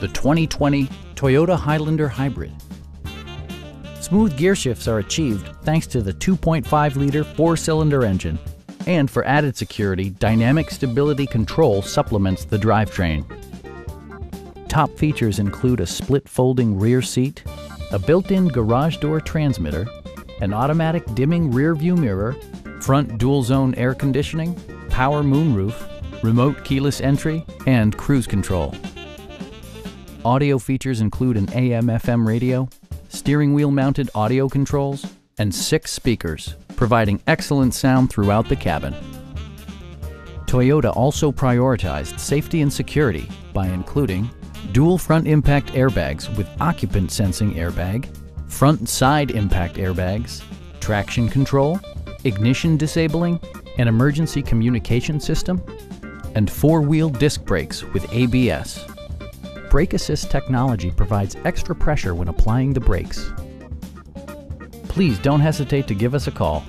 the 2020 Toyota Highlander Hybrid. Smooth gear shifts are achieved thanks to the 2.5-liter four-cylinder engine, and for added security, dynamic stability control supplements the drivetrain. Top features include a split folding rear seat, a built-in garage door transmitter, an automatic dimming rear view mirror, front dual-zone air conditioning, power moonroof, remote keyless entry, and cruise control. Audio features include an AM/FM radio, steering wheel mounted audio controls, and 6 speakers, providing excellent sound throughout the cabin. Toyota also prioritized safety and security by including dual front impact airbags with occupant sensing airbag, front and side impact airbags, traction control, ignition disabling, an emergency communication system, and 4-wheel disc brakes with ABS. Brake assist technology provides extra pressure when applying the brakes. Please don't hesitate to give us a call.